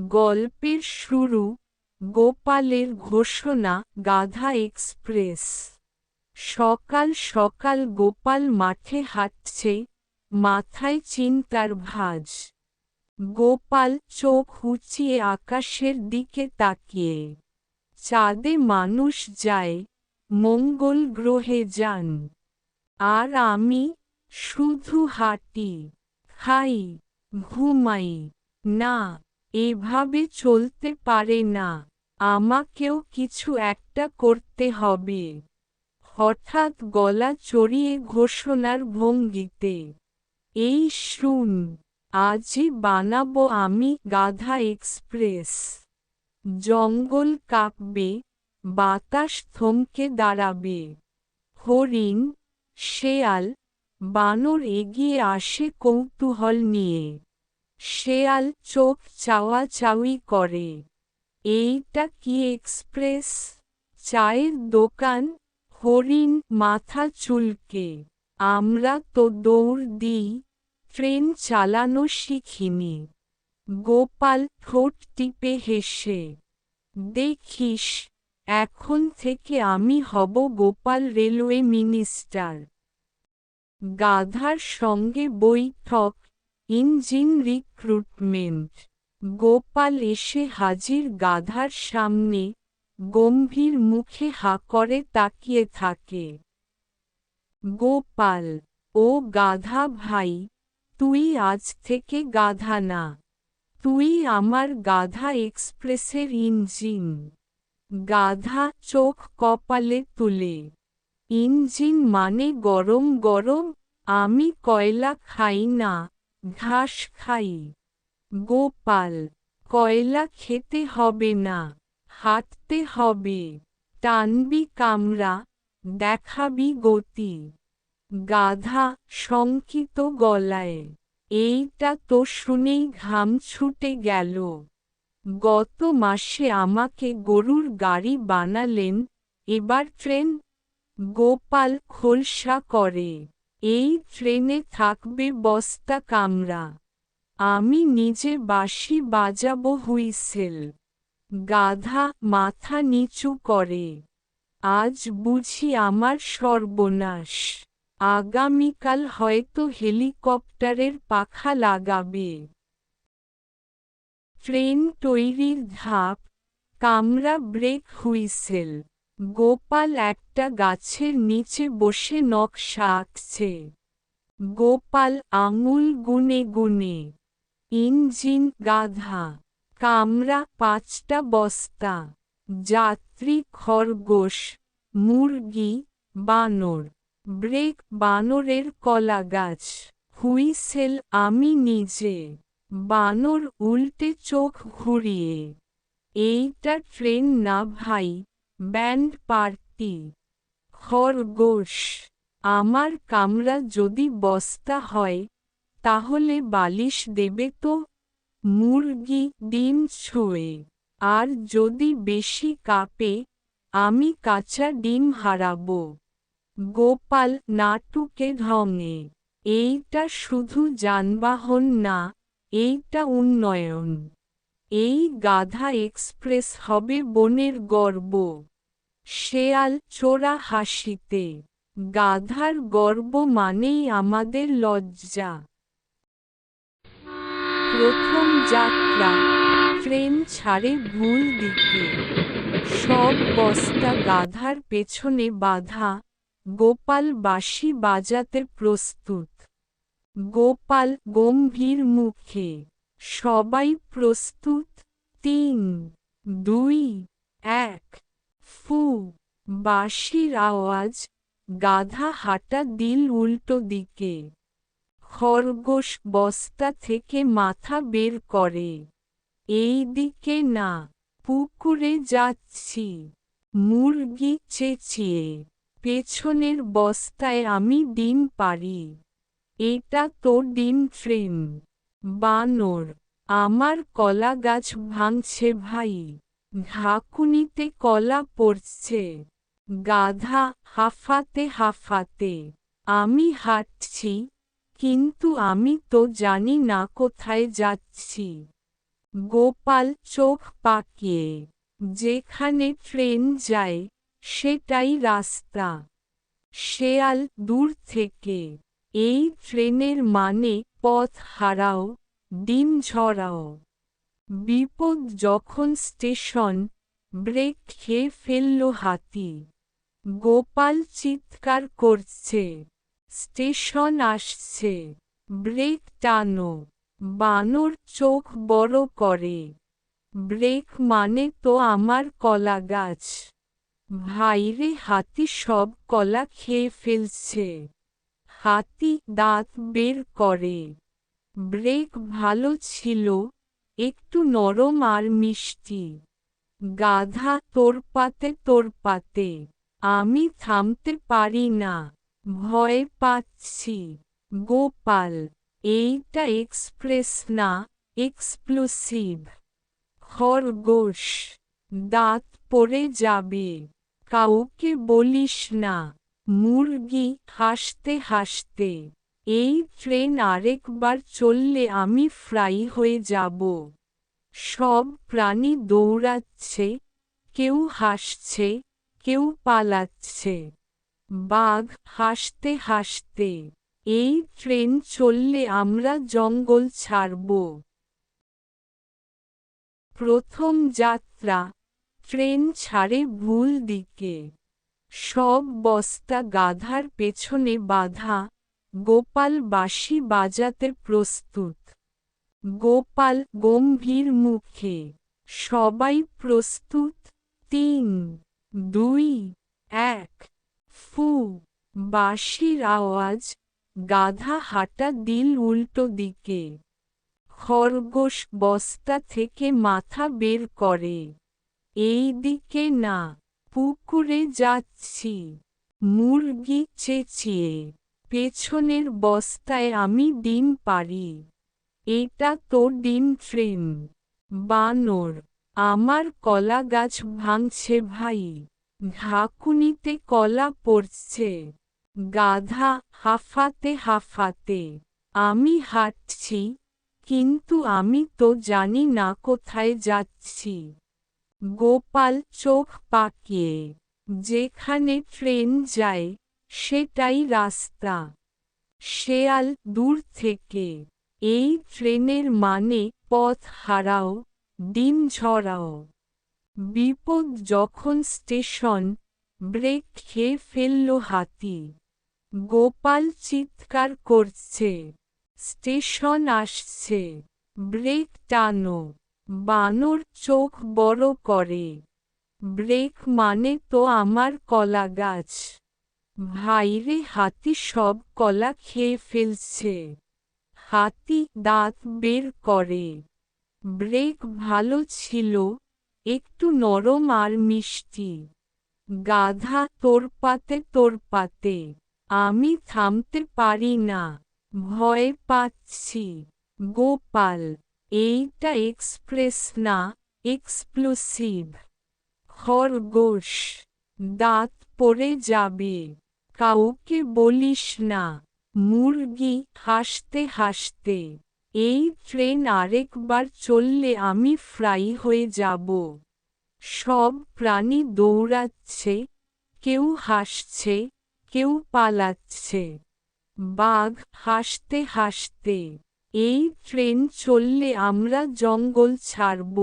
গল্পের শুরু, গোপালের ঘোষণা। গাধা এক্সপ্রেস। সকাল সকাল গোপাল মাঠে হাঁটছে, মাথায় চিন্তার ভাঁজ। গোপাল চোখ উঁচিয়ে আকাশের দিকে তাকিয়ে। চাঁদে মানুষ যায়, মঙ্গল গ্রহে যান। আর আমি শুধু হাঁটি, খাই, ঘুমাই। না, এভাবে চলতে পারে না। আমাকেও কিছু একটা করতে হবে। হঠাৎ গলা চড়িয়ে ঘোষণার ভঙ্গিতে, এই শুন, আজই বানাবো আমি গাধা এক্সপ্রেস। জঙ্গল কাঁপবে, বাতাস থমকে দাঁড়াবে। হরিণ, শেয়াল, বানর এগিয়ে আসে কৌতূহল নিয়ে। শেয়াল চোখ চাওয়াচাওয়ি করে। এইটা কি এক্সপ্রেস? চায়ের দোকান? হরিণ মাথা চুলকে। আমরা তো দৌড় দিই, ট্রেন চালানো শিখিনি। গোপাল ঠোঁট টিপে হেসে। দেখিস, এখন থেকে আমি হব গোপাল রেলওয়ে মিনিস্টার। গাধার সঙ্গে বৈঠক, ইঞ্জিন রিক্রুটমেন্ট। গোপাল এসে হাজির গাধার সামনে, গম্ভীর মুখে হাঁ করে তাকিয়ে থাকে। গোপাল, ও গাধা ভাই, তুই আজ থেকে গাধা না। তুই আমার গাধা এক্সপ্রেসের ইঞ্জিন। গাধা চোখ কপালে তুলে। ইঞ্জিন মানে গরম গরম? আমি কয়লা খাই না, ঘাস খাই। গোপাল, কয়লা খেতে হবে না, হাঁটতে হবে। টানবি কামরা, দেখাবি গতি। গাধা শঙ্কিত গলায়। এইটা তো শুনেই ঘাম ছুটে গেল। গত মাসে আমাকে গরুর গাড়ি বানালেন, এবার ট্রেন? গোপাল খোলসা করে। এই ট্রেনে থাকবে বস্তা কামরা। আমি নিজে বাঁশি বাজাবো হুইসেল। গাধা মাথা নিচু করে। আজ বুঝি আমার সর্বনাশ। আগামীকাল হয়তো হেলিকপ্টারের পাখা লাগাবে। ট্রেন তৈরির ধাপ, কামরা, ব্রেক, হুইসেল। গোপাল একটা গাছের নিচে বসে নকশা আঁকছে। গোপাল আঙুল গুনে গুনে। ইঞ্জিন গাধা, কামরা 5টা বস্তা, যাত্রী খরগোশ, মুরগি, বানর, ব্রেক বানরের কলা গাছ, হুইসেল আমি নিজে। বানর উল্টে চোখ ঘুরিয়ে। এইটা ট্রেন না ভাই, ব্যান্ড পার্টি। খরগোশ, আমার কামরা যদি বস্তা হয়, তাহলে বালিশ দেবে তো? মুরগি ডিম ছুঁয়ে। আর যদি বেশি কাঁপে, আমি কাঁচা ডিম হারাবো। গোপাল নাটুকে ঢঙে। এইটা শুধু যানবাহন না, এইটা উন্নয়ন। এই গাধা এক্সপ্রেস হবে বনের গর্ব। শেয়াল চোরা হাসিতে। গাধার গর্ব মানেই আমাদের লজ্জা। প্রথম যাত্রা, ট্রেন ছাড়ে ভুল দিকে। সব বস্তা গাধার পেছনে বাঁধা। গোপাল বাঁশি বাজাতে প্রস্তুত। গোপাল গম্ভীর মুখে। সবাই প্রস্তুত? 3, 2, 1, ফু। বাঁশির আওয়াজ, গাধা হাঁটা দিল উল্টো দিকে। খরগোশ বস্তা থেকে মাথা বের করে। এই দিকে না, পুকুরে যাচ্ছি। মুরগি চেঁচিয়ে। পেছনের বস্তায় আমি ডিম পারি। এটা তো ডিম ট্রেন। বানর, আমার কলা গাছ ভাঙছে ভাই। ঝাঁকুনিতে কলা পড়ছে। গাধা হাঁফাতে হাঁফাতে। আমি হাঁটছি, কিন্তু আমি তো জানি না কোথায় যাচ্ছি। গোপাল চোখ পাকিয়ে, যেখানে ট্রেন যায় সেটাই রাস্তা। শেয়াল দূর থেকে, এই ট্রেনের মানে পথ হারাও, ডিম ঝরাও। বিপদ যখন স্টেশন, ব্রেক খেয়ে ফেলল হাতি। গোপাল চিৎকার করছে, স্টেশন আসছে, ব্রেক টানো। বানর চোখ বড় করে, ব্রেক মানে তো আমার কলা গাছ। ভাইরে হাতি সব কলা খেয়ে ফেলছে। হাতি দাঁত বের করে, ব্রেক ভালো ছিল, একটু নরম আর মিষ্টি। গাধা তোরপাতে, আমি থামতে পারি না, ভয় পাচ্ছি। গোপাল, এইটা এক্সপ্রেস না, এক্সপ্লোসিভ। খরগোশ, দাঁত পড়ে যাবে, কাউকে বলিস না। মুরগি হাসতে হাসতে, এই ট্রেন আরেকবার চললে আমি ফ্রাই হয়ে যাব। সব প্রাণী দৌড়াচ্ছে, কেউ হাসছে, কেউ পালাচ্ছে। বাঘ হাসতে হাসতে, এই ট্রেন চললে আমরা জঙ্গল ছাড়ব। প্রথম যাত্রা, ট্রেন ছাড়ে ভুল দিকে। সব বস্তা গাধার পেছনে বাঁধা, গোপাল বাঁশি বাজাতে প্রস্তুত। গোপাল গম্ভীর মুখে, সবাই প্রস্তুত? ৩, ২, ১, ফু। বাঁশির আওয়াজ, গাধা হাঁটা দিল উল্টো দিকে। খরগোশ বস্তা থেকে মাথা বের করে, এই দিকে না, পুকুরে যাচ্ছি। মুরগি চেঁচিয়ে, পেছনের বস্তায় আমি ডিম পারি, এটা তো ডিম ট্রেন। বানর, আমার কলা গাছ ভাঙছে ভাই, ঝাঁকুনিতে কলা পড়ছে। গাধা হাঁফাতে হাঁফাতে, আমি হাঁটছি, কিন্তু আমি তো জানি না কোথায় যাচ্ছি। গোপাল চোখ পাকিয়ে, যেখানে ট্রেন যায় সেটাই রাস্তা। শেয়াল দূর থেকে, এই ট্রেনের মানে পথ হারাও, ডিম ঝরাও। বিপদ যখন স্টেশন, ব্রেক খেয়ে ফেলল হাতি। গোপাল চিৎকার করছে, স্টেশন আসছে, ব্রেক টানো। বানর চোখ বড় করে, ব্রেক মানে তো আমার কলা গাছ। ভাইরে হাতি সব কলা খেয়ে ফেলছে। হাতি দাঁত বের করে, ব্রেক ভালো ছিল, একটু নরম আর মিষ্টি। গাধা তোরপাতে, আমি থামতে পারি না, ভয় পাচ্ছি। গোপাল, এইটা এক্সপ্রেস না, এক্সপ্লোসিভ। খরগোশ, দাঁত পড়ে যাবে, কাউকে বলিস না। মুরগি হাসতে হাসতে, এই ট্রেন আরেকবার চললে আমি ফ্রাই হয়ে যাব। সব প্রাণী দৌড়াচ্ছে, কেউ হাসছে, কেউ পালাচ্ছে। বাঘ হাসতে হাসতে, এই ট্রেন চললে আমরা জঙ্গল ছাড়ব।